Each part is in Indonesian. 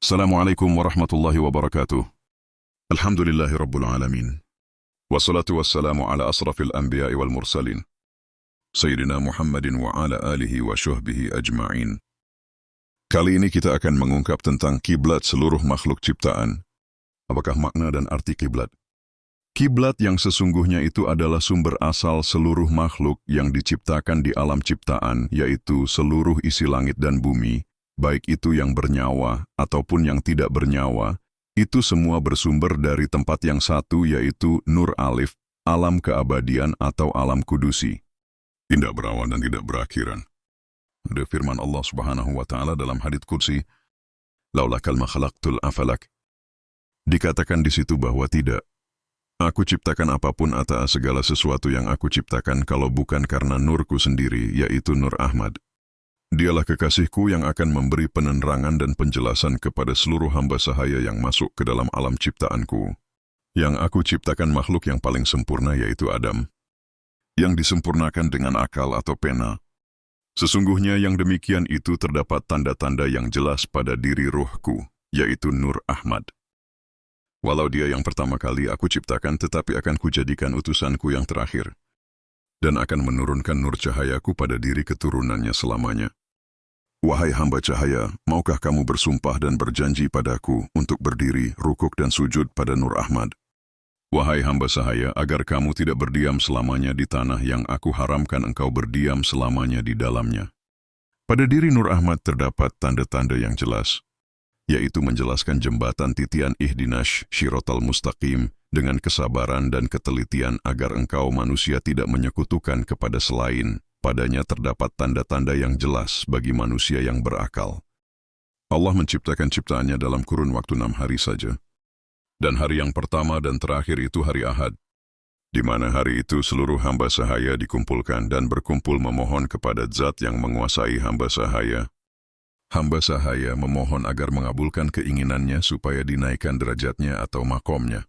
Assalamualaikum warahmatullahi wabarakatuh. Alhamdulillahi rabbil alamin. Wassalatu wassalamu ala asrafil anbiya'i wal mursalin. Sayyidina Muhammadin wa ala alihi wa syuhbihi ajma'in. Kali ini kita akan mengungkap tentang kiblat seluruh makhluk ciptaan. Apakah makna dan arti kiblat? Kiblat yang sesungguhnya itu adalah sumber asal seluruh makhluk yang diciptakan di alam ciptaan, yaitu seluruh isi langit dan bumi, baik itu yang bernyawa ataupun yang tidak bernyawa, itu semua bersumber dari tempat yang satu, yaitu Nur Alif, alam keabadian atau alam kudusi. Tidak berawal dan tidak berakhiran. Ada firman Allah Subhanahu wa Ta'ala dalam hadits qudsi, "Laulakal ma khalaqtul afalak." Dikatakan di situ bahwa tidak. Aku ciptakan apapun atau segala sesuatu yang aku ciptakan kalau bukan karena nurku sendiri, yaitu Nur Ahmad. Dialah kekasihku yang akan memberi penerangan dan penjelasan kepada seluruh hamba sahaya yang masuk ke dalam alam ciptaanku. Yang aku ciptakan makhluk yang paling sempurna, yaitu Adam, yang disempurnakan dengan akal atau pena. Sesungguhnya yang demikian itu terdapat tanda-tanda yang jelas pada diri ruhku, yaitu Nur Ahmad. Walau dia yang pertama kali aku ciptakan, tetapi akan kujadikan utusanku yang terakhir, dan akan menurunkan nur cahayaku pada diri keturunannya selamanya. Wahai hamba cahaya, maukah kamu bersumpah dan berjanji padaku untuk berdiri, rukuk dan sujud pada Nur Ahmad? Wahai hamba sahaya, agar kamu tidak berdiam selamanya di tanah yang aku haramkan engkau berdiam selamanya di dalamnya. Pada diri Nur Ahmad terdapat tanda-tanda yang jelas, yaitu menjelaskan jembatan titian ihdinas syiratal mustaqim dengan kesabaran dan ketelitian agar engkau manusia tidak menyekutukan kepada selain. Padanya terdapat tanda-tanda yang jelas bagi manusia yang berakal. Allah menciptakan ciptaannya dalam kurun waktu 6 hari saja. Dan hari yang pertama dan terakhir itu hari Ahad, di mana hari itu seluruh hamba sahaya dikumpulkan dan berkumpul memohon kepada Zat yang menguasai hamba sahaya. Hamba sahaya memohon agar mengabulkan keinginannya supaya dinaikkan derajatnya atau makomnya.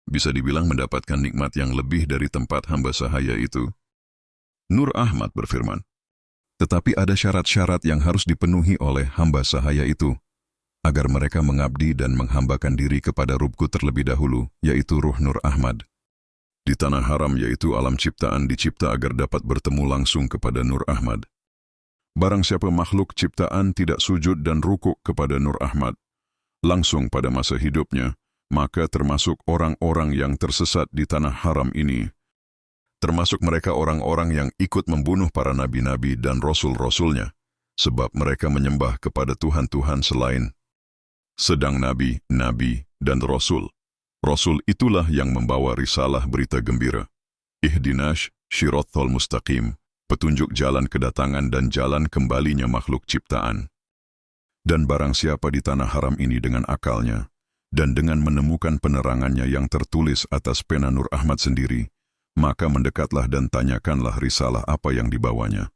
Bisa dibilang mendapatkan nikmat yang lebih dari tempat hamba sahaya itu. Nur Ahmad berfirman, tetapi ada syarat-syarat yang harus dipenuhi oleh hamba sahaya itu, agar mereka mengabdi dan menghambakan diri kepada Rubku terlebih dahulu, yaitu ruh Nur Ahmad. Di tanah haram, yaitu alam ciptaan, dicipta agar dapat bertemu langsung kepada Nur Ahmad. Barang siapa makhluk ciptaan tidak sujud dan rukuk kepada Nur Ahmad langsung pada masa hidupnya, maka termasuk orang-orang yang tersesat di tanah haram ini. Termasuk mereka orang-orang yang ikut membunuh para nabi-nabi dan rasul-rasulnya, sebab mereka menyembah kepada Tuhan-Tuhan selain. Sedang nabi, dan rasul itulah yang membawa risalah berita gembira. Ihdinas syiratal mustaqim, petunjuk jalan kedatangan dan jalan kembalinya makhluk ciptaan. Dan barang siapa di tanah haram ini dengan akalnya, dan dengan menemukan penerangannya yang tertulis atas pena Nur Ahmad sendiri, maka mendekatlah dan tanyakanlah risalah apa yang dibawanya.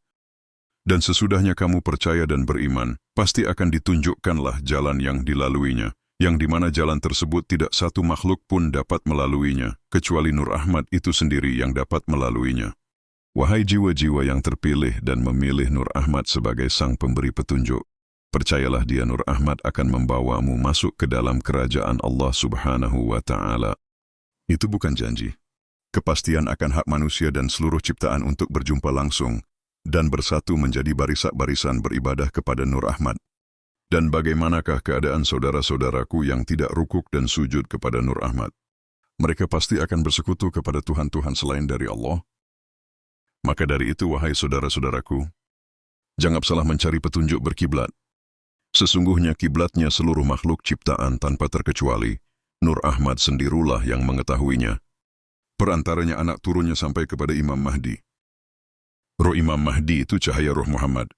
Dan sesudahnya kamu percaya dan beriman, pasti akan ditunjukkanlah jalan yang dilaluinya, yang di mana jalan tersebut tidak satu makhluk pun dapat melaluinya, kecuali Nur Ahmad itu sendiri yang dapat melaluinya. Wahai jiwa-jiwa yang terpilih dan memilih Nur Ahmad sebagai sang pemberi petunjuk, percayalah dia Nur Ahmad akan membawamu masuk ke dalam kerajaan Allah Subhanahu wa Ta'ala. Itu bukan janji. Kepastian akan hak manusia dan seluruh ciptaan untuk berjumpa langsung dan bersatu menjadi barisan-barisan beribadah kepada Nur Ahmad. Dan bagaimanakah keadaan saudara-saudaraku yang tidak rukuk dan sujud kepada Nur Ahmad? Mereka pasti akan bersekutu kepada Tuhan-Tuhan selain dari Allah. Maka dari itu, wahai saudara-saudaraku, jangan salah mencari petunjuk berkiblat. Sesungguhnya kiblatnya seluruh makhluk ciptaan tanpa terkecuali, Nur Ahmad sendirilah yang mengetahuinya. Perantaranya anak turunnya sampai kepada Imam Mahdi. Roh Imam Mahdi itu cahaya Ruh Muhammad.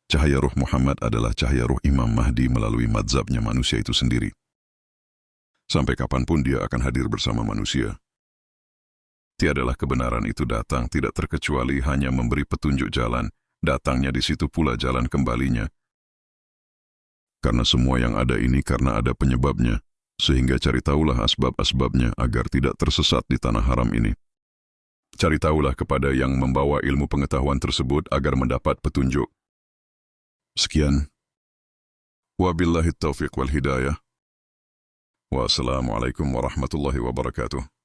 Cahaya Ruh Muhammad adalah cahaya Ruh Imam Mahdi melalui madzhabnya manusia itu sendiri. Sampai kapanpun dia akan hadir bersama manusia. Tiadalah kebenaran itu datang tidak terkecuali hanya memberi petunjuk jalan, datangnya di situ pula jalan kembalinya. Karena semua yang ada ini karena ada penyebabnya. Sehingga cari tahulah asbab-asbabnya agar tidak tersesat di tanah haram ini. Cari tahulah kepada yang membawa ilmu pengetahuan tersebut agar mendapat petunjuk. Sekian. Wabillahi taufiq wal hidayah. Wassalamualaikum warahmatullahi wabarakatuh.